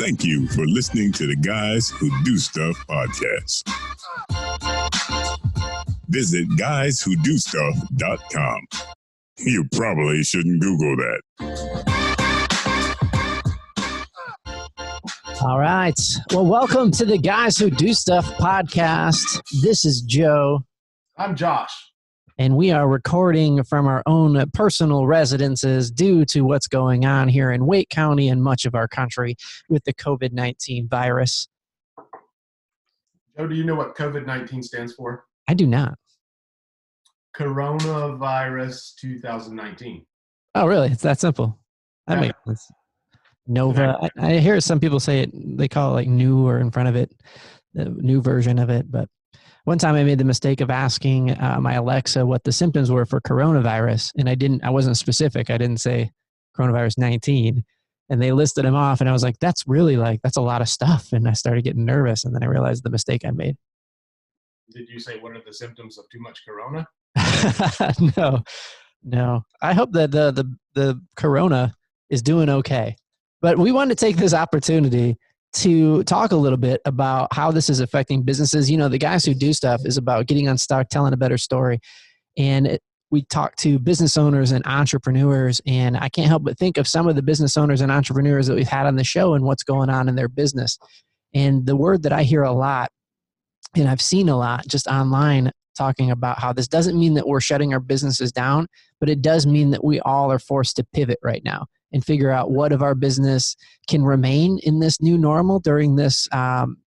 Thank you for listening to the Guys Who Do Stuff podcast. Visit guyswhodostuff.com. You probably shouldn't Google that. All right. Well, welcome to the Guys Who Do Stuff podcast. This is Joe. I'm Josh. And we are recording from our own personal residences due to what's going on here in Wake County and much of our country with the COVID-19 virus. Joe, do you know what COVID-19 stands for? I do not. Coronavirus 2019. Oh, really? It's that simple. That makes sense. Nova. I hear some people say it, they call it like new or in front of it, the new version of it. But one time I made the mistake of asking my Alexa what the symptoms were for coronavirus. And I wasn't specific. I didn't say coronavirus 19. And they listed them off. And I was like, that's a lot of stuff. And I started getting nervous. And then I realized the mistake I made. Did you say, what are the symptoms of too much corona? No. I hope that the corona is doing okay. But we wanted to take this opportunity to talk a little bit about how this is affecting businesses. You know, the Guys Who Do Stuff is about getting unstuck, telling a better story. And we talk to business owners and entrepreneurs, and I can't help but think of some of the business owners and entrepreneurs that we've had on the show and what's going on in their business. And the word that I hear a lot, and I've seen a lot just online, talking about how this doesn't mean that we're shutting our businesses down, but it does mean that we all are forced to pivot right now and figure out what of our business can remain in this new normal during this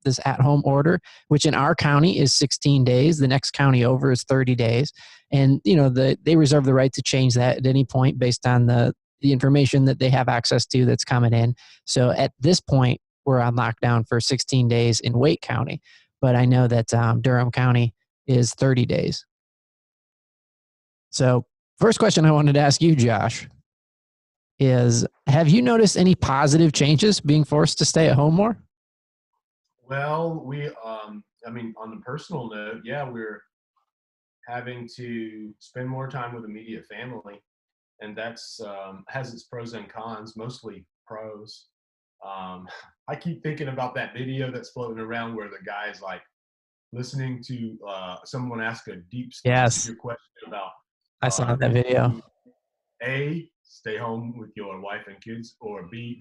this at-home order, which in our county is 16 days. The next county over is 30 days. And, you know, they reserve the right to change that at any point based on the information that they have access to that's coming in. So at this point, we're on lockdown for 16 days in Wake County. But I know that Durham County is 30 days. So first question I wanted to ask you, Josh, is have you noticed any positive changes being forced to stay at home more? Well, on the personal note, we're having to spend more time with immediate family, and that's has its pros and cons, mostly pros. I keep thinking about that video that's floating around where the guy's like listening to someone ask a deep question about. I saw that video. A, stay home with your wife and kids, or B.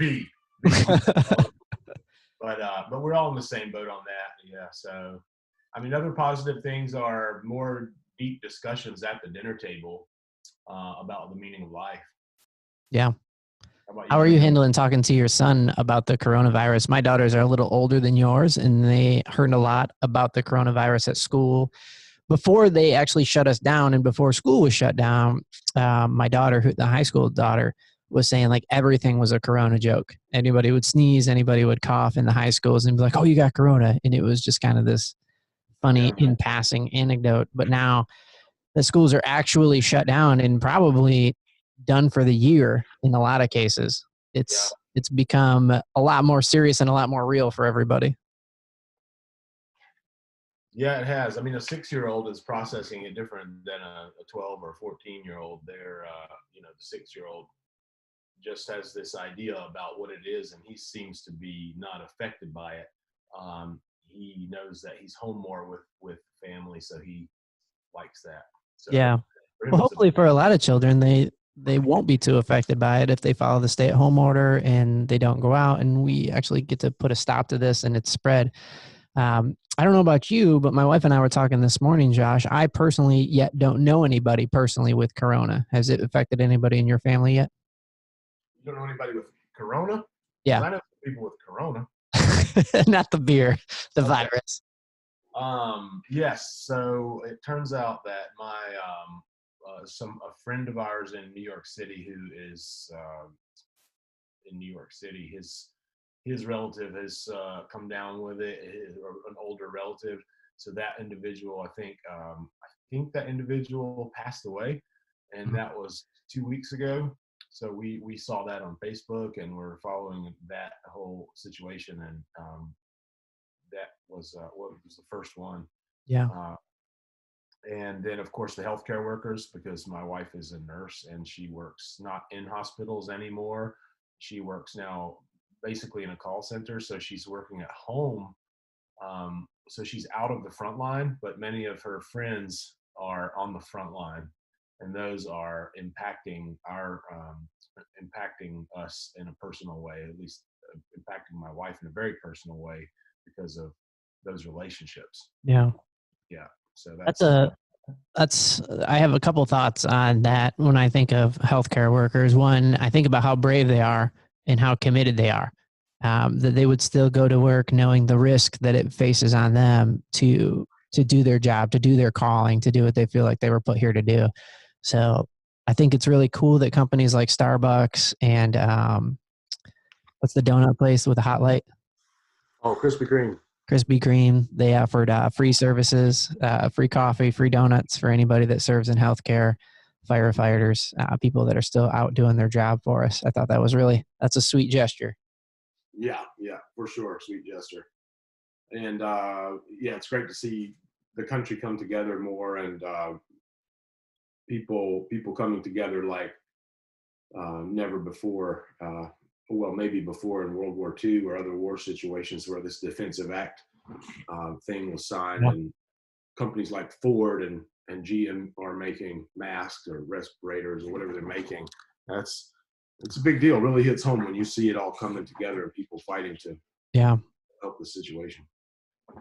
But we're all in the same boat on that. Yeah. So, I mean, other positive things are more deep discussions at the dinner table about the meaning of life. Yeah. How are you handling talking to your son about the coronavirus? My daughters are a little older than yours, and they heard a lot about the coronavirus at school. Before they actually shut us down and before school was shut down, my daughter, the high school daughter, was saying like everything was a corona joke. Anybody would sneeze, anybody would cough in the high schools and be like, oh, you got corona. And it was just kind of this funny in passing anecdote. But now the schools are actually shut down and probably done for the year in a lot of cases. It's become a lot more serious and a lot more real for everybody. Yeah, it has. I mean, a 6-year-old is processing it different than a 12 or 14-year-old. They're, the 6-year-old just has this idea about what it is, and he seems to be not affected by it. He knows that he's home more with family, so he likes that. So yeah. Well, hopefully for a lot of children, they won't be too affected by it if they follow the stay-at-home order and they don't go out, and we actually get to put a stop to this and its spread. I don't know about you, but my wife and I were talking this morning, Josh. I personally yet don't know anybody personally with corona. Has it affected anybody in your family yet? You don't know anybody with corona? Yeah. I know people with corona. Not the beer, the virus. Yes. So it turns out that my a friend of ours in New York City who is in New York City, his relative has come down with it, an older relative. So that individual, I think that individual passed away, and that was 2 weeks ago. So we saw that on Facebook, and we're following that whole situation, and that was what was the first one. Yeah. And then, of course, the healthcare workers, because my wife is a nurse and she works not in hospitals anymore. She works now basically in a call center, so she's working at home. So she's out of the front line, but many of her friends are on the front line, and those are impacting us in a personal way, at least impacting my wife in a very personal way because of those relationships. Yeah. Yeah. So I have a couple thoughts on that when I think of healthcare workers. One, I think about how brave they are and how committed they are. That they would still go to work knowing the risk that it faces on them to do their job, to do their calling, to do what they feel like they were put here to do. So I think it's really cool that companies like Starbucks and what's the donut place with the hot light? Oh, Krispy Kreme. Krispy Kreme. They offered free services, free coffee, free donuts for anybody that serves in healthcare, firefighters, people that are still out doing their job for us. I thought that's a sweet gesture. Yeah, for sure. Sweet gesture. And it's great to see the country come together more, and people coming together like never before. Well, maybe before in World War II or other war situations where this Defensive Act thing was signed, and companies like Ford and GM are making masks or respirators or whatever they're making. It's a big deal. It really hits home when you see it all coming together and people fighting to help the situation.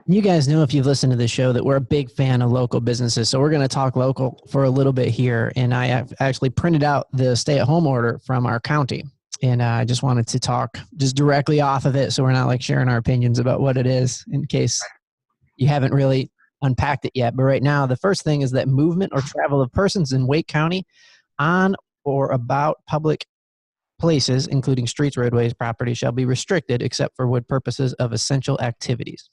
You guys know, if you've listened to the show, that we're a big fan of local businesses. So we're going to talk local for a little bit here. And I have actually printed out the stay-at-home order from our county. And I just wanted to talk just directly off of it, so we're not like sharing our opinions about what it is in case you haven't really unpacked it yet. But right now, the first thing is that movement or travel of persons in Wake County on or about public places, including streets, roadways, property, shall be restricted except for wood purposes of essential activities.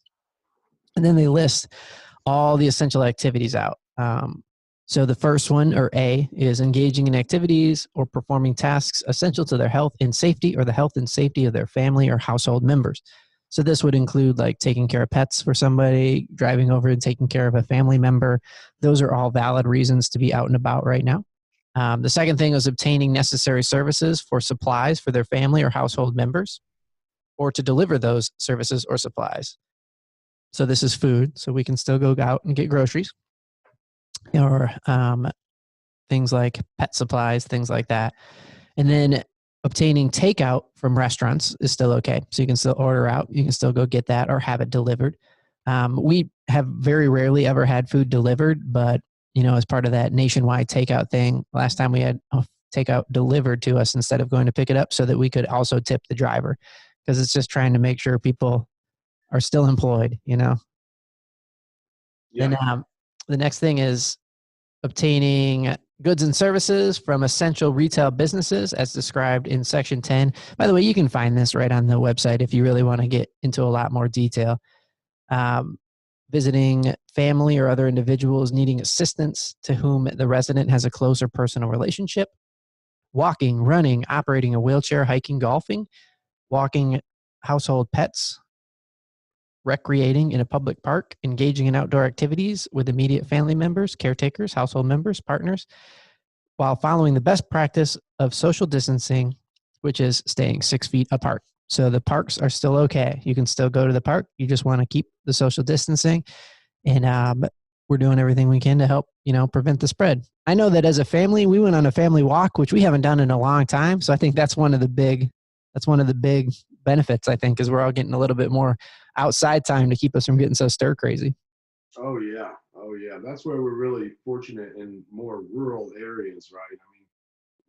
And then they list all the essential activities out. So the first one, or A, is engaging in activities or performing tasks essential to their health and safety, or the health and safety of their family or household members. So this would include like taking care of pets for somebody, driving over and taking care of a family member. Those are all valid reasons to be out and about right now. The second thing is obtaining necessary services for supplies for their family or household members, or to deliver those services or supplies. So this is food, so we can still go out and get groceries, or things like pet supplies, things like that. And then obtaining takeout from restaurants is still okay. So you can still order out, you can still go get that or have it delivered. We have very rarely ever had food delivered, but as part of that nationwide takeout thing, last time we had takeout delivered to us instead of going to pick it up, so that we could also tip the driver, because it's just trying to make sure people are still employed, Yeah. And the next thing is obtaining goods and services from essential retail businesses as described in Section 10. By the way, you can find this right on the website if you really want to get into a lot more detail. Visiting family or other individuals needing assistance to whom the resident has a closer personal relationship. Walking, running, operating a wheelchair, hiking, golfing, walking household pets, recreating in a public park, engaging in outdoor activities with immediate family members, caretakers, household members, partners, while following the best practice of social distancing, which is staying 6 feet apart. So the parks are still okay. You can still go to the park. You just want to keep the social distancing. And we're doing everything we can to help, prevent the spread. I know that as a family, we went on a family walk, which we haven't done in a long time. So I think that's one of the big benefits, I think, is we're all getting a little bit more outside time to keep us from getting so stir crazy. Oh yeah. That's where we're really fortunate in more rural areas, right?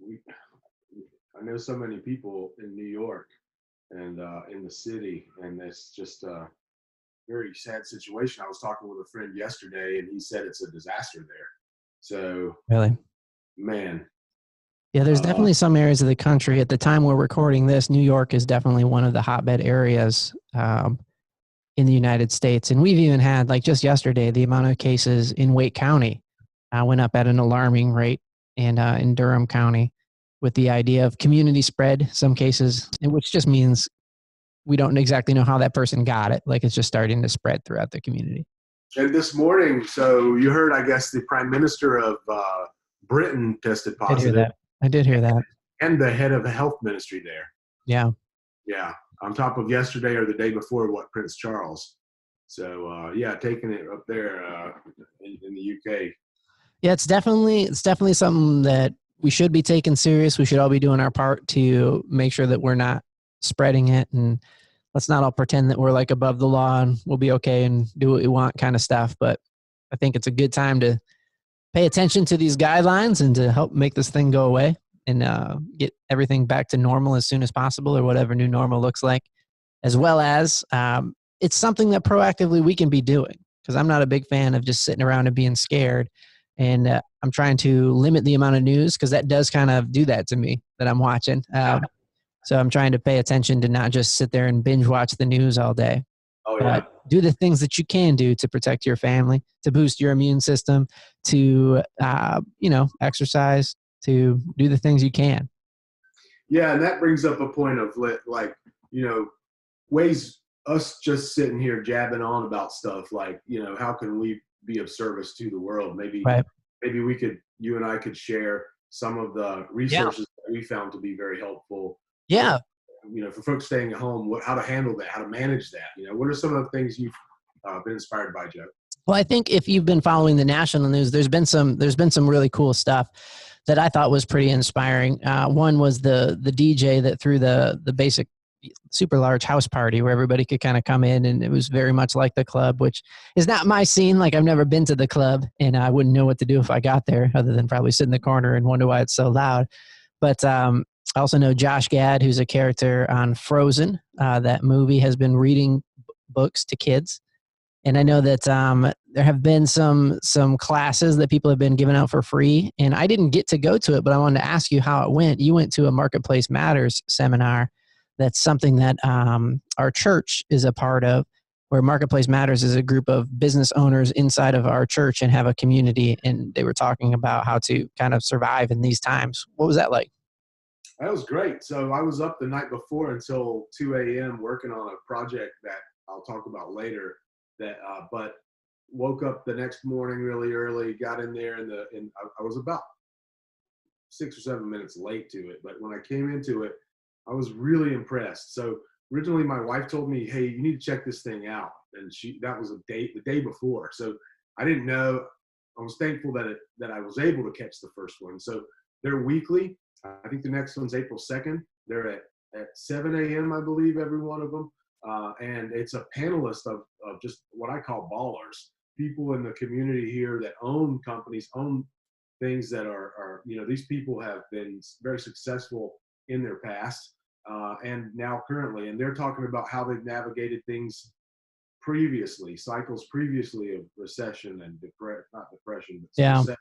I mean, I know so many people in New York and in the city, and it's just a very sad situation. I was talking with a friend yesterday, and he said it's a disaster there. So really, man. Yeah, there's definitely some areas of the country. At the time we're recording this, New York is definitely one of the hotbed areas in the United States. And we've even had, like just yesterday, the amount of cases in Wake County went up at an alarming rate, and in Durham County, with the idea of community spread, some cases, which just means we don't exactly know how that person got it. Like, it's just starting to spread throughout the community. And this morning, so you heard, I guess, the Prime Minister of Britain tested positive. I did hear that. And the head of the health ministry there. Yeah. Yeah. on top of yesterday or the day before what Prince Charles. So taking it up there in the UK. Yeah, it's definitely something that we should be taking serious. We should all be doing our part to make sure that we're not spreading it, and let's not all pretend that we're like above the law and we'll be okay and do what we want kind of stuff. But I think it's a good time to pay attention to these guidelines and to help make this thing go away and get everything back to normal as soon as possible, or whatever new normal looks like, as well as it's something that proactively we can be doing, because I'm not a big fan of just sitting around and being scared. And I'm trying to limit the amount of news, because that does kind of do that to me that I'm watching. So I'm trying to pay attention to not just sit there and binge watch the news all day. Oh, yeah. But do the things that you can do to protect your family, to boost your immune system, to exercise, to do the things you can. Yeah, and that brings up a point of ways us just sitting here jabbing on about stuff like, how can we be of service to the world? Maybe you and I could share some of the resources that we found to be very helpful. Yeah. For folks staying at home, how to handle that, how to manage that. What are some of the things you've been inspired by, Joe? Well, I think if you've been following the national news, there's been some really cool stuff that I thought was pretty inspiring. One was the DJ that threw the basic super large house party where everybody could kind of come in, and it was very much like the club, which is not my scene. Like, I've never been to the club, and I wouldn't know what to do if I got there, other than probably sit in the corner and wonder why it's so loud. But I also know Josh Gad, who's a character on Frozen. That movie has been reading books to kids. And I know that there have been some classes that people have been giving out for free. And I didn't get to go to it, but I wanted to ask you how it went. You went to a Marketplace Matters seminar. That's something that our church is a part of, where Marketplace Matters is a group of business owners inside of our church and have a community. And they were talking about how to kind of survive in these times. What was that like? That was great. So I was up the night before until 2 a.m. working on a project that I'll talk about later. But woke up the next morning really early, got in there, and I was about 6 or 7 minutes late to it. But when I came into it, I was really impressed. So originally my wife told me, hey, you need to check this thing out. And that was the day before. So I didn't know. I was thankful that I was able to catch the first one. So they're weekly. I think the next one's April 2nd. They're at 7 a.m., I believe, every one of them. And it's a panelist of just what I call ballers, people in the community here that own companies, own things that are these people have been very successful in their past and now currently. And they're talking about how they've navigated things cycles previously of recession and not depression, but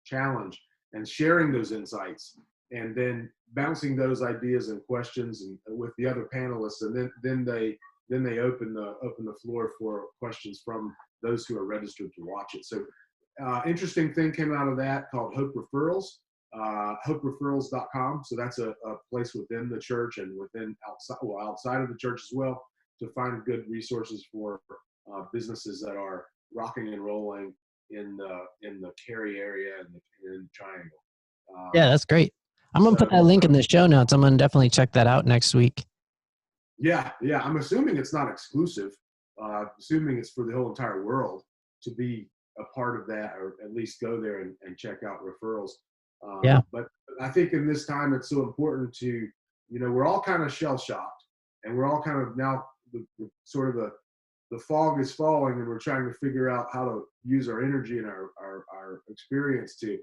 challenge, and sharing those insights, and then bouncing those ideas and questions and with the other panelists, and then they open the floor for questions from those who are registered to watch it. So interesting thing came out of that called Hope Referrals, hopereferrals.com. So that's a place within the church and outside of the church as well, to find good resources for businesses that are rocking and rolling in the Cary area and in the Triangle. Yeah, that's great. I'm going to put that link in the show notes. I'm going to definitely check that out next week. Yeah. I'm assuming it's not exclusive. Assuming it's for the whole entire world to be a part of that, or at least go there and check out referrals. But I think in this time, it's so important to, we're all kind of shell-shocked, and we're all kind of now the fog is falling, and we're trying to figure out how to use our energy and our experience to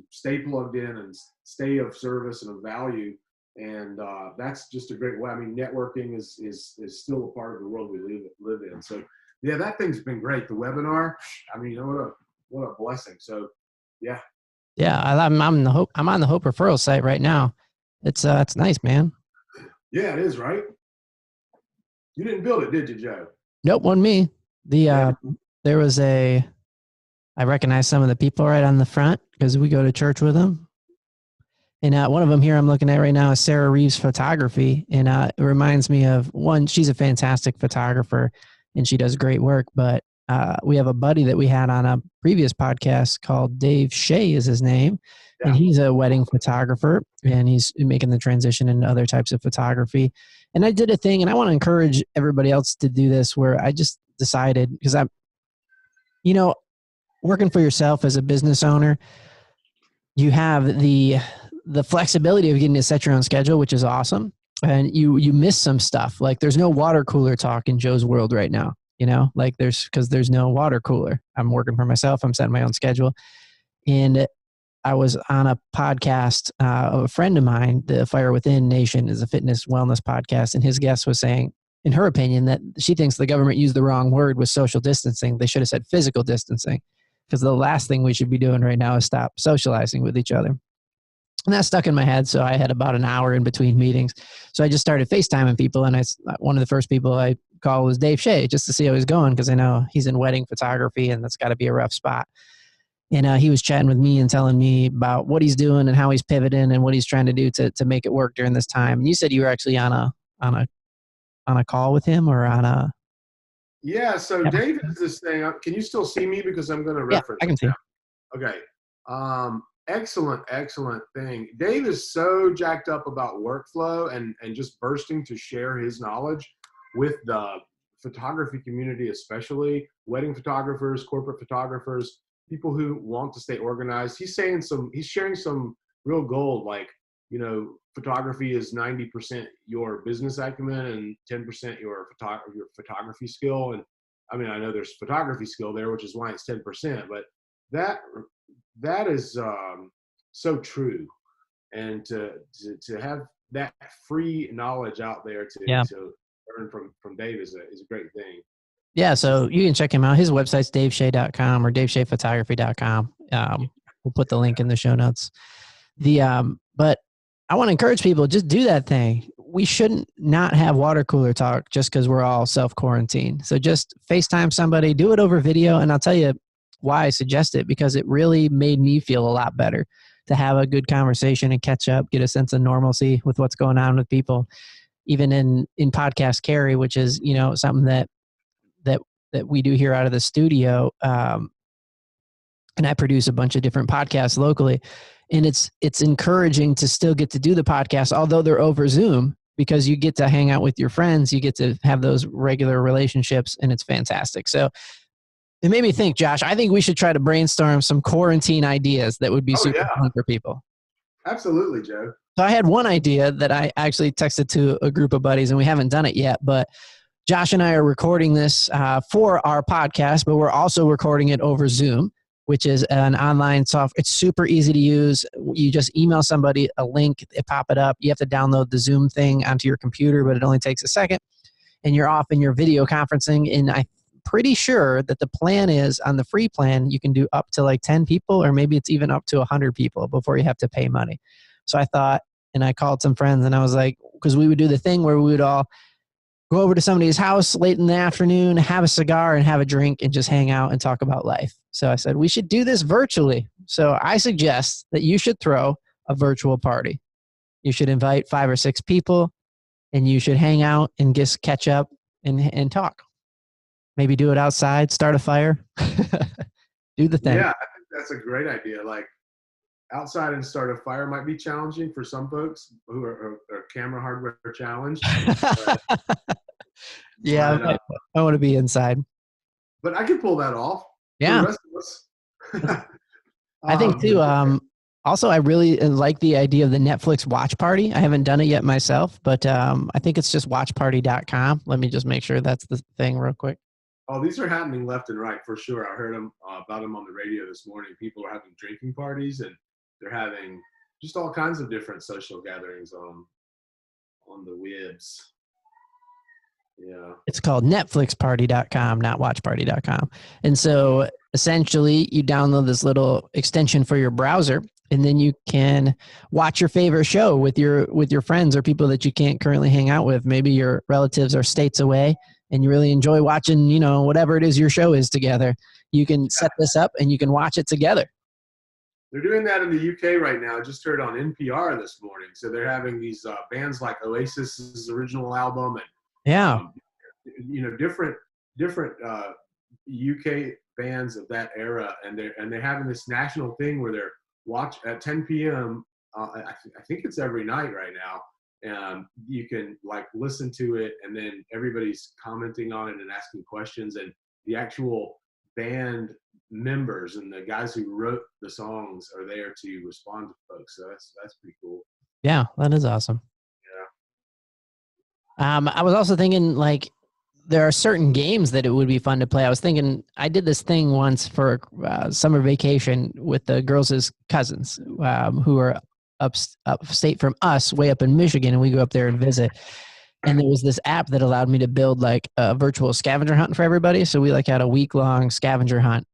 stay plugged in and stay of service and of value. And that's just a great way. I mean, networking is still a part of the world we live in. So yeah, that thing's been great. The webinar, I mean, what a blessing. So yeah. Yeah, I'm on the Hope Referral site right now. It's nice, man. Yeah, it is, right? You didn't build it, did you, Joe? Nope, wasn't me. There was I recognize some of the people right on the front because we go to church with them. And one of them here I'm looking at right now is Sarah Reeves Photography. And it reminds me of one, she's a fantastic photographer and she does great work. But we have a buddy that we had on a previous podcast called Dave Shea is his name. And he's a wedding photographer, and he's making the transition into other types of photography. And I did a thing, and I want to encourage everybody else to do this, where I just decided, because I'm, working for yourself as a business owner, you have the flexibility of getting to set your own schedule, which is awesome. And you miss some stuff. Like there's no water cooler talk in Joe's world right now, because there's no water cooler. I'm working for myself. I'm setting my own schedule. And I was on a podcast of a friend of mine. The Fire Within Nation is a fitness wellness podcast. And his guest was saying, in her opinion, that she thinks the government used the wrong word with social distancing. They should have said physical distancing, because the last thing we should be doing right now is stop socializing with each other. And that stuck in my head. So I had about an hour in between meetings. So I just started FaceTiming people. And one of the first people I called was Dave Shea, just to see how he's going, because I know he's in wedding photography and that's got to be a rough spot. And he was chatting with me and telling me about what he's doing and how he's pivoting and what he's trying to do to make it work during this time. And you said you were actually on a call with him, or on a... Yeah, so Dave is this thing. Can you still see me? Because I'm going to reference I can see. Okay. Excellent thing. Dave is so jacked up about workflow and just bursting to share his knowledge with the photography community, especially wedding photographers, corporate photographers, people who want to stay organized. He's sharing some real gold, like, photography is 90% your business acumen and 10% your photography skill. And I mean, I know there's photography skill there, which is why it's 10%, but that is so true. And to have that free knowledge out there to learn from Dave is a great thing. Yeah, so you can check him out. His website's daveshea.com or davesheaphotography.com. We'll put the link in the show notes. But I want to encourage people, just do that thing. We shouldn't not have water cooler talk just because we're all self-quarantined. So just FaceTime somebody, do it over video, and I'll tell you why I suggest it, because it really made me feel a lot better to have a good conversation and catch up, get a sense of normalcy with what's going on with people. Even in Podcast Carry, which is, something that we do here out of the studio. And I produce a bunch of different podcasts locally. And it's encouraging to still get to do the podcast, although they're over Zoom, because you get to hang out with your friends. You get to have those regular relationships, and it's fantastic. So it made me think, Josh, I think we should try to brainstorm some quarantine ideas that would be super fun for people. Absolutely, Joe. So I had one idea that I actually texted to a group of buddies, and we haven't done it yet, but Josh and I are recording this for our podcast, but we're also recording it over Zoom, which is an online software. It's super easy to use. You just email somebody a link, they pop it up. You have to download the Zoom thing onto your computer, but it only takes a second, and you're off in your video conferencing. And I'm pretty sure that the plan is, on the free plan, you can do up to like 10 people, or maybe it's even up to 100 people before you have to pay money. So I thought, and I called some friends, and I was like, because we would do the thing where we would all go over to somebody's house late in the afternoon, have a cigar and have a drink and just hang out and talk about life. So I said, we should do this virtually. So I suggest that you should throw a virtual party. You should invite 5 or 6 people, and you should hang out and just catch up and talk. Maybe do it outside, start a fire, do the thing. Yeah, I think that's a great idea. Like, outside and start a fire might be challenging for some folks who are camera hardware challenged. Yeah, I want to be inside. But I could pull that off. Yeah. For the rest of us. I think too, also, I really like the idea of the Netflix watch party. I haven't done it yet myself, but I think it's just watchparty.com. Let me just make sure that's the thing real quick. Oh, these are happening left and right for sure. I heard about them on the radio this morning. People are having drinking parties, and they're having just all kinds of different social gatherings on the webs. Yeah. It's called netflixparty.com, not watchparty.com. And so essentially you download this little extension for your browser, and then you can watch your favorite show with your friends or people that you can't currently hang out with. Maybe your relatives are states away and you really enjoy watching, whatever it is your show is together. You can set this up and you can watch it together. They're doing that in the UK right now. I just heard on NPR this morning. So they're having these bands like Oasis's original album and different UK bands of that era, and they're having this national thing where they're watch at 10 p.m. I think it's every night right now. You can like listen to it, and then everybody's commenting on it and asking questions, and the actual band members and the guys who wrote the songs are there to respond to folks. So that's pretty cool. Yeah, that is awesome. Yeah. I was also thinking, like, there are certain games that it would be fun to play. I was thinking, I did this thing once for summer vacation with the girls' cousins who are upstate from us, way up in Michigan, and we go up there and visit. And there was this app that allowed me to build like a virtual scavenger hunt for everybody. So we like had a week-long scavenger hunt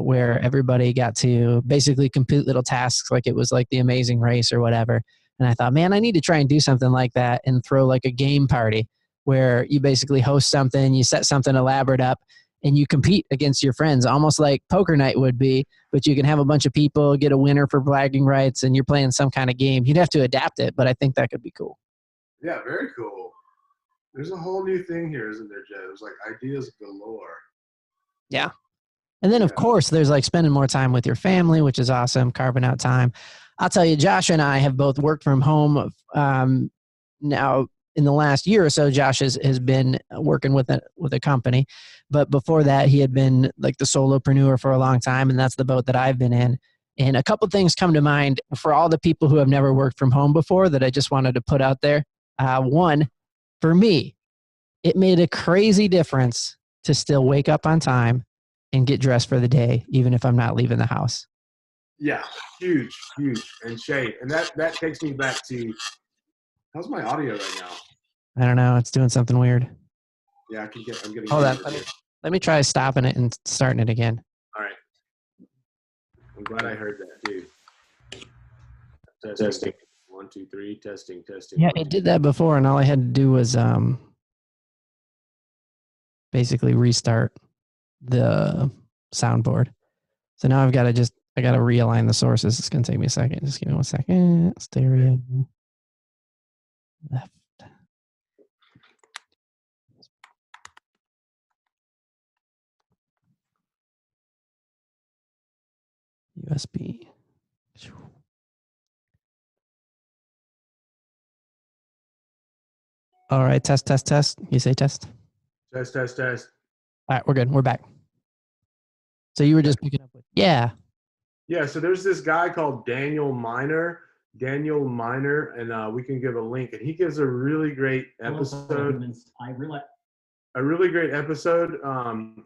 where everybody got to basically complete little tasks, like it was like the Amazing Race or whatever. And I thought, man, I need to try and do something like that and throw like a game party where you basically host something, you set something elaborate up, and you compete against your friends, almost like poker night would be, but you can have a bunch of people, get a winner for bragging rights, and you're playing some kind of game. You'd have to adapt it, but I think that could be cool. Yeah, very cool. There's a whole new thing here, isn't there, Jed? There's like ideas galore. Yeah. And then, of course, there's like spending more time with your family, which is awesome, carving out time. I'll tell you, Josh and I have both worked from home now. In the last year or so, Josh has been working with a company, but before that, he had been like the solopreneur for a long time, and that's the boat that I've been in. And a couple things come to mind for all the people who have never worked from home before that I just wanted to put out there. One, for me, it made a crazy difference to still wake up on time and get dressed for the day, even if I'm not leaving the house. Yeah, huge. And Shay, and that takes me back to, how's my audio right now? I don't know. It's doing something weird. Yeah, I'm getting. Hold on. Let me try stopping it and starting it again. All right. I'm glad I heard that too. Testing. 1, 2, 3. Testing. Yeah, it did that before, and all I had to do was basically restart the soundboard. So now I got to realign the sources. It's going to take me a second. Just give me 1 second. Stereo. Left. USB. All right, test. You say test? Test. All right, we're good. We're back. So you were just picking up with, yeah. Yeah, so there's this guy called Daniel Miner, and we can give a link. And he gives a really great episode. A really great episode.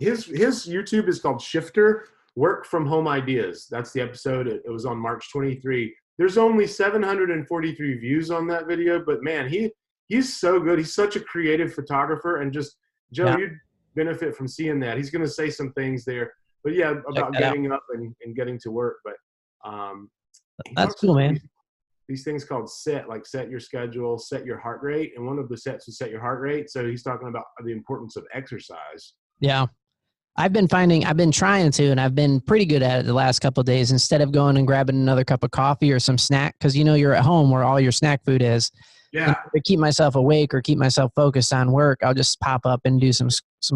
His YouTube is called Shifter, Work from Home Ideas. That's the episode. It was on March 23. There's only 743 views on that video, but man, he's so good. He's such a creative photographer, and just, Joe, Yeah. you'd benefit from seeing that. He's going to say some things there, but yeah, about getting up and getting to work. But that's cool, man. These things called set your schedule, set your heart rate. And one of the sets is set your heart rate. So he's talking about the importance of exercise. Yeah. I've been trying to, and I've been pretty good at it the last couple of days. Instead of going and grabbing another cup of coffee or some snack, because you're at home where all your snack food is. Yeah. To keep myself awake or keep myself focused on work, I'll just pop up and do some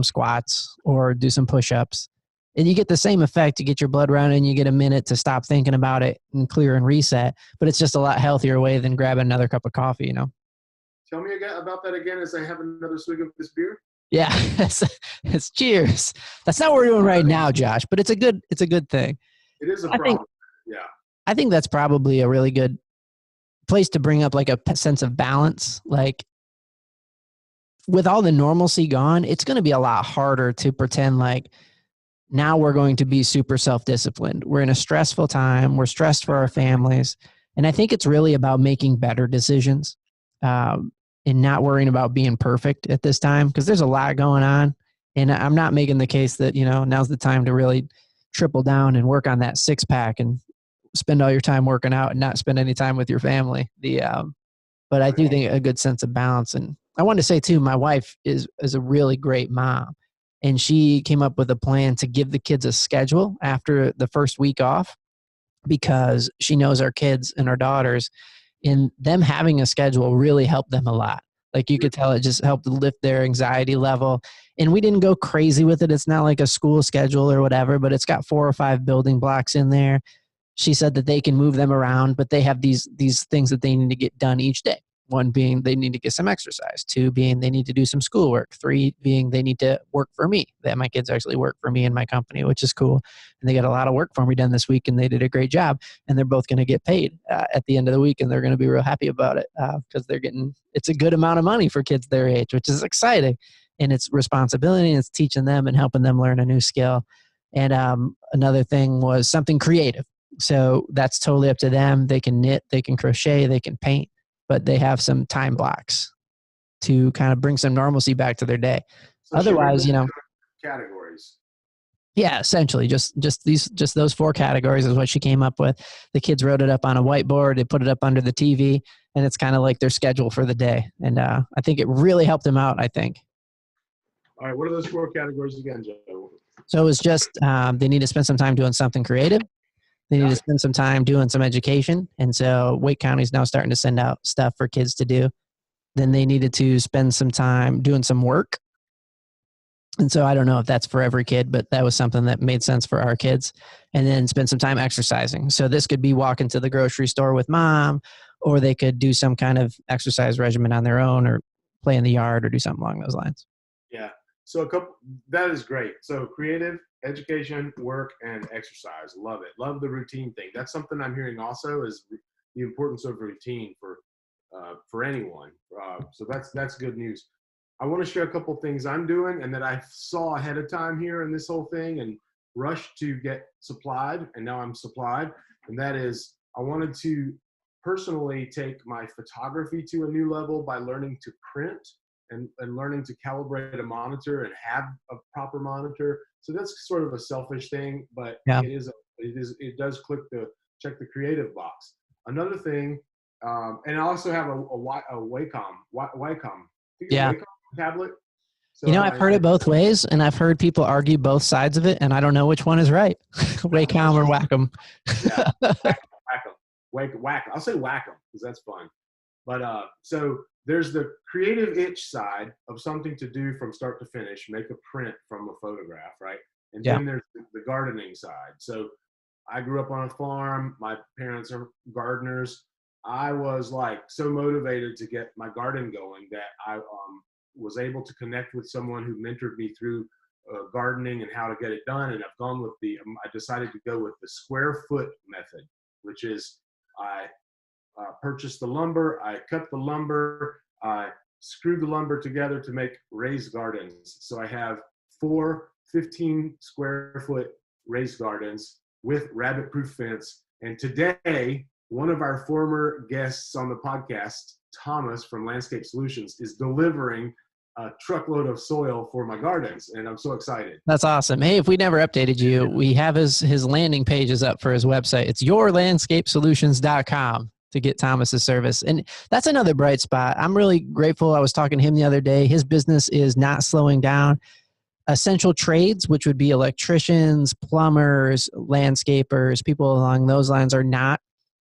squats or do some push-ups. And you get the same effect. You get your blood running, you get a minute to stop thinking about it and clear and reset. But it's just a lot healthier way than grabbing another cup of coffee, Tell me again about that again as I have another swig of this beer. Yeah, it's cheers. That's not what we're doing right now, Josh, but it's a good thing. It is a problem. Yeah. I think that's probably a really good place to bring up like a sense of balance. Like with all the normalcy gone, it's going to be a lot harder to pretend like now we're going to be super self-disciplined. We're in a stressful time. We're stressed for our families. And I think it's really about making better decisions and not worrying about being perfect at this time, because there's a lot going on. And I'm not making the case that, now's the time to really triple down and work on that 6-pack and spend all your time working out and not spend any time with your family. But I do think a good sense of balance. And I wanted to say too, my wife is a really great mom. And she came up with a plan to give the kids a schedule after the first week off, because she knows our kids and our daughters, and them having a schedule really helped them a lot. Like you could tell it just helped lift their anxiety level. And we didn't go crazy with it. It's not like a school schedule or whatever, but it's got 4 or 5 building blocks in there. She said that they can move them around, but they have these things that they need to get done each day. 1 being they need to get some exercise. 2 being they need to do some schoolwork. 3 being they need to work for me. That my kids actually work for me in my company, which is cool. And they got a lot of work for me done this week, and they did a great job. And they're both going to get paid at the end of the week, and they're going to be real happy about it because they're getting it's a good amount of money for kids their age, which is exciting. And it's responsibility, and it's teaching them and helping them learn a new skill. And another thing was something creative. So that's totally up to them. They can knit, they can crochet, they can paint, but they have some time blocks to kind of bring some normalcy back to their day. So otherwise, categories. Yeah, essentially just those 4 categories is what she came up with. The kids wrote it up on a whiteboard. They put it up under the TV, and it's kind of like their schedule for the day. And I think it really helped them out, I think. All right. What are those 4 categories again, Joe? So it was just they need to spend some time doing something creative. They need to spend some time doing some education. And so Wake County is now starting to send out stuff for kids to do. Then they needed to spend some time doing some work. And so I don't know if that's for every kid, but that was something that made sense for our kids. And then spend some time exercising. So this could be walking to the grocery store with mom, or they could do some kind of exercise regimen on their own, or play in the yard, or do something along those lines. Yeah. So that is great. So creative, education, work, and exercise. Love it. Love the routine thing. That's something I'm hearing also is the importance of routine for anyone. So that's good news. I want to share a couple things I'm doing and that I saw ahead of time here in this whole thing and rushed to get supplied, and now I'm supplied. And that is, I wanted to personally take my photography to a new level by learning to print and learning to calibrate a monitor and have a proper monitor. So that's sort of a selfish thing, but yeah. it does check the creative box. Another thing, and I also have a Wacom. Yeah. Wacom tablet. So I've heard it both ways, and I've heard people argue both sides of it, and I don't know which one is right. Wacom or Wacom. Yeah, Wacom. I'll say Wacom because that's fun. But so there's the creative itch side of something to do from start to finish, make a print from a photograph, right? And then there's the gardening side. So I grew up on a farm. My parents are gardeners. I was like so motivated to get my garden going that I was able to connect with someone who mentored me through gardening and how to get it done. And I've gone with I decided to go with the square foot method, which is I purchased the lumber, I cut the lumber, I screwed the lumber together to make raised gardens. So I have 4 15 square foot raised gardens with rabbit-proof fence. And today, one of our former guests on the podcast, Thomas from Landscape Solutions, is delivering a truckload of soil for my gardens, and I'm so excited. That's awesome. Hey, if we never updated you, we have his landing pages up for his website. It's yourlandscapesolutions.com to get Thomas's service. And that's another bright spot. I'm really grateful. I was talking to him the other day. His business is not slowing down. Essential trades, which would be electricians, plumbers, landscapers, people along those lines, are not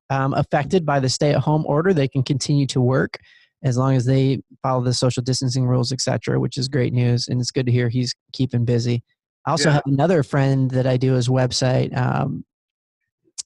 affected by the stay-at-home order. They can continue to work as long as they follow the social distancing rules, etc., which is great news. And it's good to hear he's keeping busy. I also have another friend that I do his website.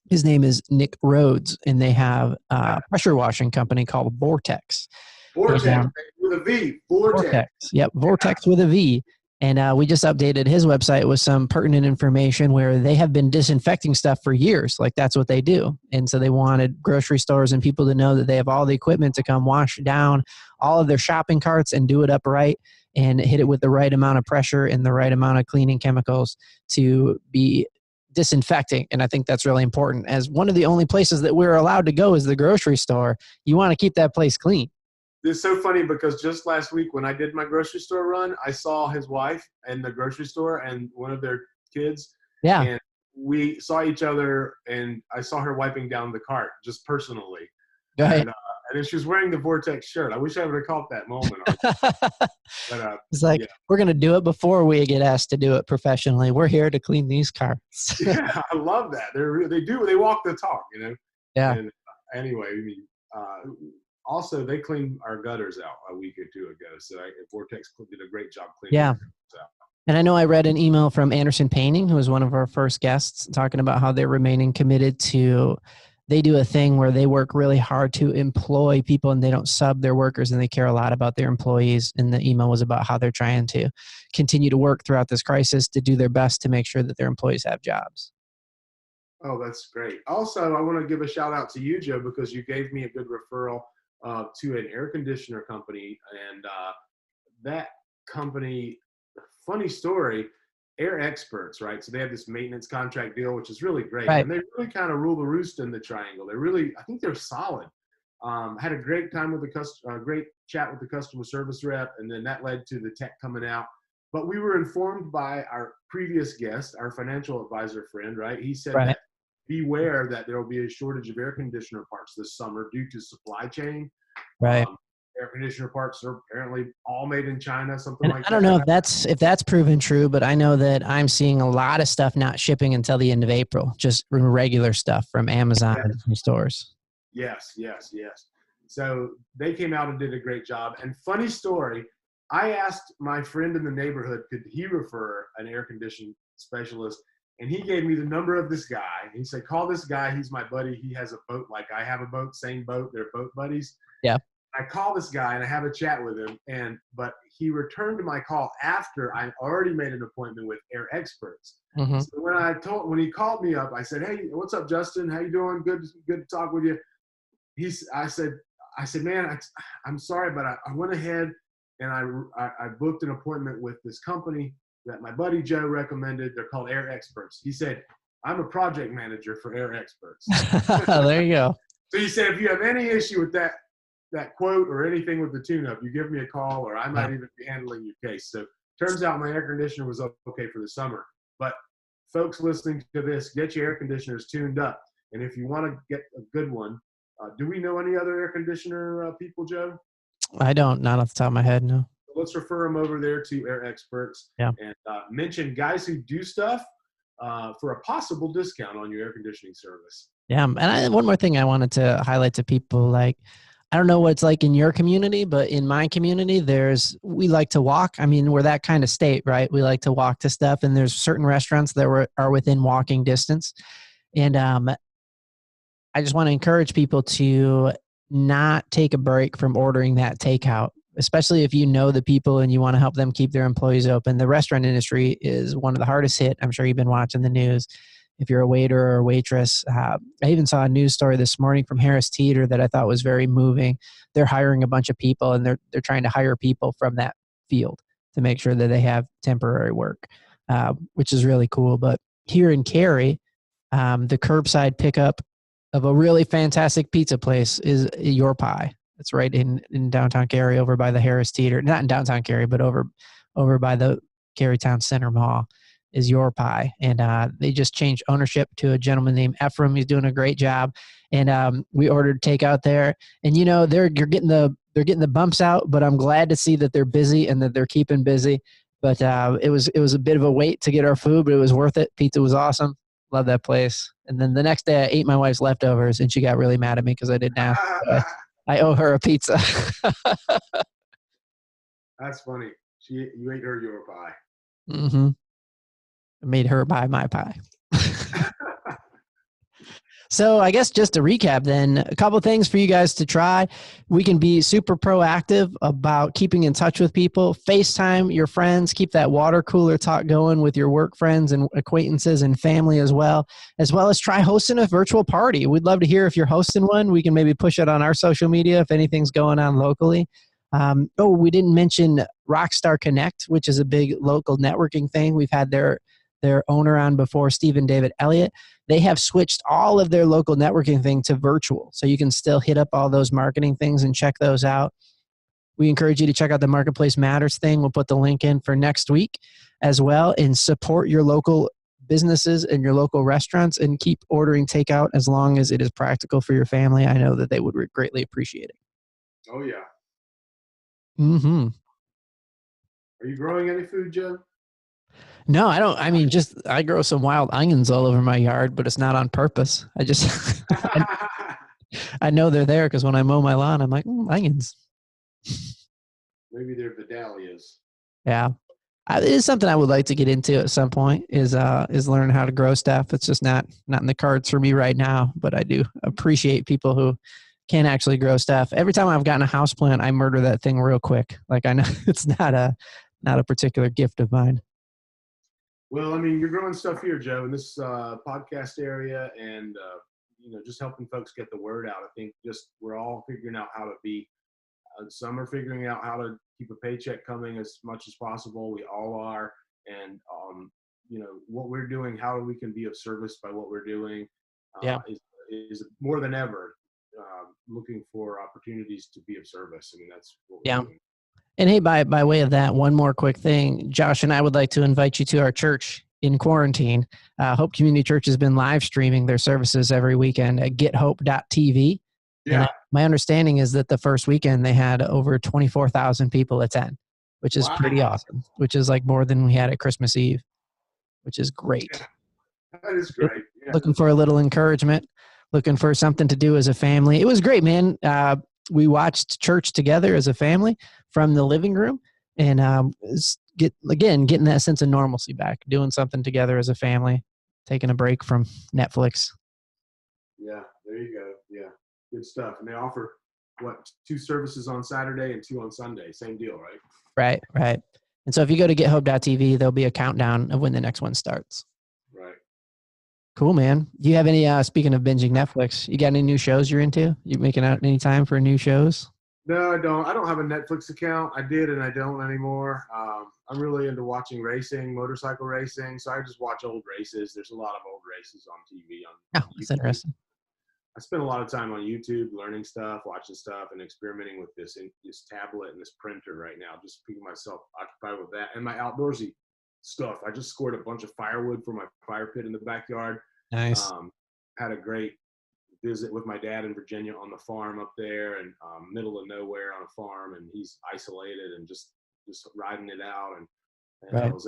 His name is Nick Rhodes, and they have a pressure washing company called Vortex. Vortex with a V. Vortex. Yep, Vortex with a V. And we just updated his website with some pertinent information where they have been disinfecting stuff for years. Like that's what they do. And so they wanted grocery stores and people to know that they have all the equipment to come wash down all of their shopping carts and do it upright and hit it with the right amount of pressure and the right amount of cleaning chemicals to be disinfecting. And I think that's really important. As one of the only places that we're allowed to go is the grocery store, you want to keep that place clean. It's so funny because just last week when I did my grocery store run, I saw his wife in the grocery store and one of their kids. Yeah. And we saw each other and I saw her wiping down the cart just personally. Go ahead. And then she was wearing the Vortex shirt. I wish I would have caught that moment. But, it's like, we're going to do it before we get asked to do it professionally. We're here to clean these carts. Yeah, I love that. They walk the talk, Yeah. And anyway, also, they clean our gutters out. week or two ago. So Vortex did a great job cleaning Yeah. it out. And I know I read an email from Anderson Painting, who was one of our first guests, talking about how they're remaining committed to, they do a thing where they work really hard to employ people and they don't sub their workers, and they care a lot about their employees. And the email was about how they're trying to continue to work throughout this crisis to do their best to make sure that their employees have jobs. Oh, that's great. Also, I want to give a shout out to you, Joe, because you gave me a good referral to an air conditioner company. And that company, funny story, Air Experts, right? So they have this maintenance contract deal, which is really great. Right. And they really kind of rule the roost in the triangle. They're really, I think they're solid. Had a great time with the great chat with the customer service rep, and then that led to the tech coming out. But we were informed by our previous guest, our financial advisor friend, right? He said that beware that there will be a shortage of air conditioner parts this summer due to supply chain. Right. Air conditioner parts are apparently all made in China, something like that. I don't know if that's proven true, but I know that I'm seeing a lot of stuff not shipping until the end of April, just regular stuff from Amazon and from stores. Yes. So they came out and did a great job. And funny story, I asked my friend in the neighborhood, could he refer an air conditioning specialist? And he gave me the number of this guy. He said, call this guy. He's my buddy. He has a boat like I have a boat, same boat. They're boat buddies. Yeah. I call this guy and I have a chat with him. But he returned my call after I already made an appointment with Air Experts. Mm-hmm. So when he called me up, I said, hey, what's up, Justin? How you doing? Good to talk with you. I said, man, I'm sorry, but I went ahead and I booked an appointment with this company that my buddy Joe recommended. They're called Air Experts. He said, I'm a project manager for Air Experts. There you go. So he said, if you have any issue with that quote or anything with the tune-up, you give me a call, or I might even be handling your case. So turns out my air conditioner was okay for the summer. But folks listening to this, get your air conditioners tuned up. And if you want to get a good one, do we know any other air conditioner people, Joe? I don't, not off the top of my head, no. Let's refer them over there to Air Experts and mention Guys Who Do Stuff for a possible discount on your air conditioning service. Yeah. And one more thing I wanted to highlight to people, like, I don't know what it's like in your community, but in my community, we like to walk. I mean, we're that kind of state, right? We like to walk to stuff, and there's certain restaurants that are within walking distance. And I just want to encourage people to not take a break from ordering that takeout, especially if you know the people and you want to help them keep their employees open. The restaurant industry is one of the hardest hit. I'm sure you've been watching the news. If you're a waiter or a waitress, I even saw a news story this morning from Harris Teeter that I thought was very moving. They're hiring a bunch of people, and they're trying to hire people from that field to make sure that they have temporary work, which is really cool. But here in Cary, the curbside pickup of a really fantastic pizza place is Your Pie. It's right in downtown Cary, over by the Harris Teeter. Not in downtown Cary, but over by the Cary Town Center Mall is Your Pie. And they just changed ownership to a gentleman named Ephraim. He's doing a great job. And we ordered takeout there. And they're getting the bumps out, but I'm glad to see that they're busy and that they're keeping busy. But it was a bit of a wait to get our food, but it was worth it. Pizza was awesome. Love that place. And then the next day I ate my wife's leftovers, and she got really mad at me because I didn't ask. I owe her a pizza. That's funny. You ate her Your Pie. Mm-hmm. I made her buy my pie. So I guess just to recap then, a couple of things for you guys to try. We can be super proactive about keeping in touch with people. FaceTime your friends. Keep that water cooler talk going with your work friends and acquaintances and family as well as try hosting a virtual party. We'd love to hear if you're hosting one. We can maybe push it on our social media if anything's going on locally. We didn't mention Rockstar Connect, which is a big local networking thing. We've had their owner on before, Stephen David Elliott. They have switched all of their local networking thing to virtual. So you can still hit up all those marketing things and check those out. We encourage you to check out the Marketplace Matters thing. We'll put the link in for next week as well, and support your local businesses and your local restaurants, and keep ordering takeout as long as it is practical for your family. I know that they would greatly appreciate it. Oh, yeah. Mm-hmm. Are you growing any food, Joe? No, I don't. I mean, I grow some wild onions all over my yard, but it's not on purpose. I just, I know they're there because when I mow my lawn, I'm like, onions. Maybe they're Vidalias. Yeah. It is something I would like to get into at some point is learn how to grow stuff. It's just not in the cards for me right now, but I do appreciate people who can actually grow stuff. Every time I've gotten a house plant, I murder that thing real quick. Like I know it's not a particular gift of mine. Well, I mean, you're growing stuff here, Joe, in this podcast area, and just helping folks get the word out. I think just we're all figuring out how to be. Some are figuring out how to keep a paycheck coming as much as possible. We all are, and what we're doing, how we can be of service by what we're doing, is more than ever looking for opportunities to be of service. I mean, that's what we're doing. And hey, by way of that, one more quick thing. Josh and I would like to invite you to our church in quarantine. Hope Community Church has been live streaming their services every weekend at gethope.tv. Yeah. And my understanding is that the first weekend they had over 24,000 people attend, which is pretty awesome, which is like more than we had at Christmas Eve, which is great. Yeah. That is great. Yeah. Looking for a little encouragement, looking for something to do as a family. It was great, man. We watched church together as a family from the living room and getting that sense of normalcy back, doing something together as a family, taking a break from Netflix. Yeah, there you go. Yeah, good stuff. And they offer, 2 services on Saturday and 2 on Sunday. Same deal, right? Right. And so if you go to gethope.tv, there'll be a countdown of when the next one starts. Right. Cool, man. Do you have any, speaking of binging Netflix, you got any new shows you're into? You making out any time for new shows? No, I don't. I don't have a Netflix account. I did, and I don't anymore. I'm really into watching racing, motorcycle racing. So I just watch old races. There's a lot of old races on TV. Oh, that's interesting. I spend a lot of time on YouTube learning stuff, watching stuff, and experimenting with this tablet and this printer right now. Just keeping myself occupied with that and my outdoorsy stuff. I just scored a bunch of firewood for my fire pit in the backyard. Nice. Had a great visit with my dad in Virginia on the farm up there, and middle of nowhere on a farm, and he's isolated and just riding it out, and right. I was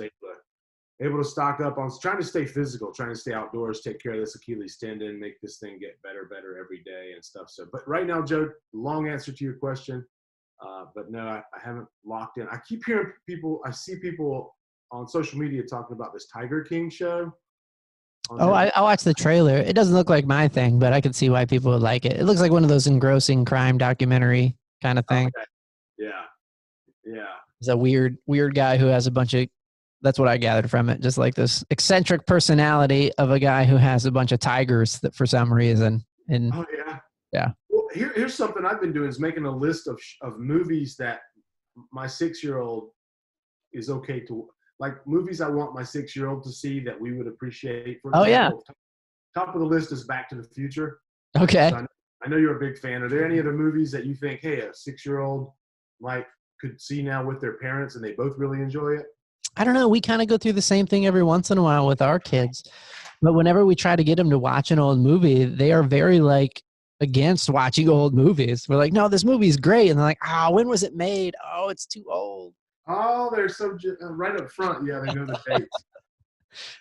able to stock up on trying to stay physical, trying to stay outdoors, take care of this Achilles tendon, make this thing get better every day and stuff. So, but right now, Joe, long answer to your question, but no, I haven't locked in. I keep hearing I see people on social media talking about this Tiger King show. Oh, I watched the trailer. It doesn't look like my thing, but I could see why people would like it. It looks like one of those engrossing crime documentary kind of thing. Okay. Yeah. He's a weird guy who has a bunch of, that's what I gathered from it. Just like this eccentric personality of a guy who has a bunch of tigers that for some reason. And oh yeah. Yeah. Well, here's something I've been doing is making a list of movies that my 6-year-old is okay to, like movies I want my 6-year-old to see that we would appreciate. For example, top of the list is Back to the Future. Okay. So I know you're a big fan. Are there any other movies that you think, hey, a 6-year-old could see now with their parents and they both really enjoy it? I don't know. We kind of go through the same thing every once in a while with our kids. But whenever we try to get them to watch an old movie, they are very against watching old movies. We're like, no, this movie's great. And they're like, when was it made? Oh, it's too old. Oh, they're so right up front. Yeah, they know the dates.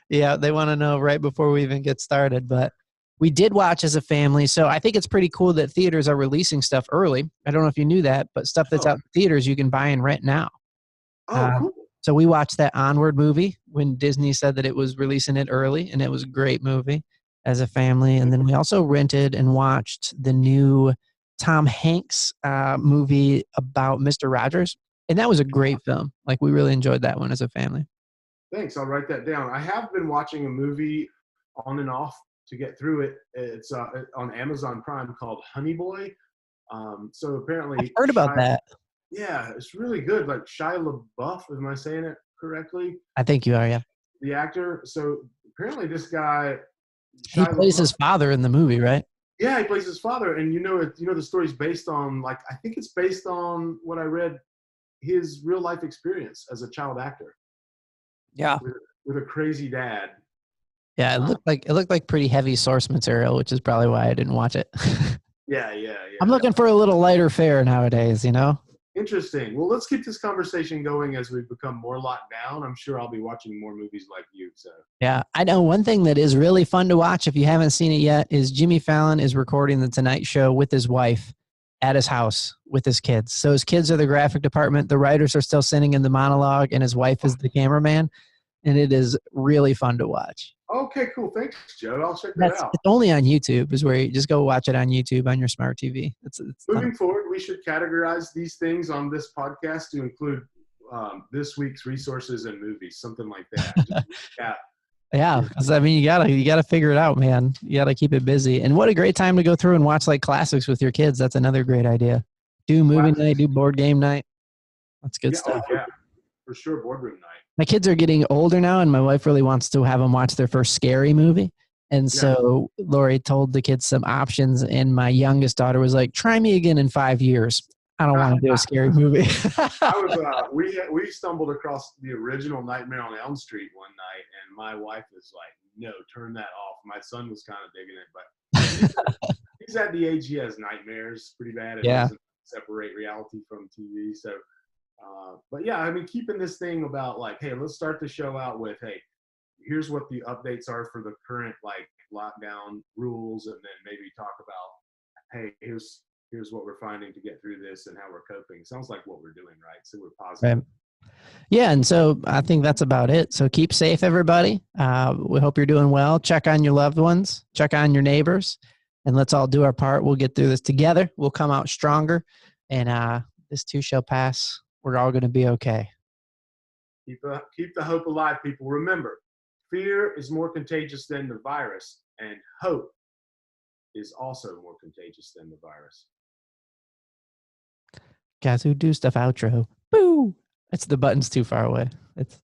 Yeah, they want to know right before we even get started. But we did watch as a family. So I think it's pretty cool that theaters are releasing stuff early. I don't know if you knew that, but stuff that's out in theaters you can buy and rent now. Oh, cool. So we watched that Onward movie when Disney said that it was releasing it early, and it was a great movie as a family. And then we also rented and watched the new Tom Hanks movie about Mr. Rogers. And that was a great film. We really enjoyed that one as a family. Thanks. I'll write that down. I have been watching a movie on and off to get through it. It's on Amazon Prime called Honey Boy. So apparently I've heard about that. Yeah, it's really good. Like Shia LaBeouf, am I saying it correctly? I think you are, yeah. The actor. So apparently this guy, he plays his father in the movie, right? Yeah, he plays his father, and the story's based on I think it's based on what I read, his real life experience as a child actor. Yeah, with a crazy dad. Yeah, it looked like pretty heavy source material, which is probably why I didn't watch it. Yeah. I'm looking for a little lighter fare nowadays, Interesting. Well, let's keep this conversation going as we become more locked down. I'm sure I'll be watching more movies like you. So yeah, I know one thing that is really fun to watch if you haven't seen it yet is Jimmy Fallon is recording the Tonight Show with his wife at his house with his kids. So his kids are the graphic department. The writers are still sitting in the monologue, and his wife is the cameraman. And it is really fun to watch. Okay, cool. Thanks, Joe. I'll check that out. It's only on YouTube, is where you just go watch it on YouTube on your smart TV. It's Moving forward, we should categorize these things on this podcast to include this week's resources and movies, something like that. Yeah, because I mean, you gotta figure it out, man. You gotta keep it busy. And what a great time to go through and watch like classics with your kids. That's another great idea. Do movie night, do board game night. That's good stuff. Oh, yeah, for sure. Boardroom night. My kids are getting older now, and my wife really wants to have them watch their first scary movie. And so Lori told the kids some options, and my youngest daughter was like, "Try me again in 5 years. I don't want to do a scary movie." We stumbled across the original Nightmare on Elm Street one night, and my wife was like, "No, turn that off." My son was kind of digging it, but he's at the age he has nightmares pretty bad. It doesn't separate reality from TV. So, but yeah, I mean, keeping this thing about like, hey, let's start the show out with, hey, here's what the updates are for the current like lockdown rules, and then maybe talk about, hey, here's what we're finding to get through this and how we're coping. Sounds like what we're doing, right? So we're positive. Right. Yeah, and so I think that's about it. So keep safe, everybody. We hope you're doing well. Check on your loved ones. Check on your neighbors. And let's all do our part. We'll get through this together. We'll come out stronger. And this too shall pass. We're all going to be okay. Keep the hope alive, people. Remember, fear is more contagious than the virus, and hope is also more contagious than the virus. Guys who do stuff outro. Boo! The button's too far away. It's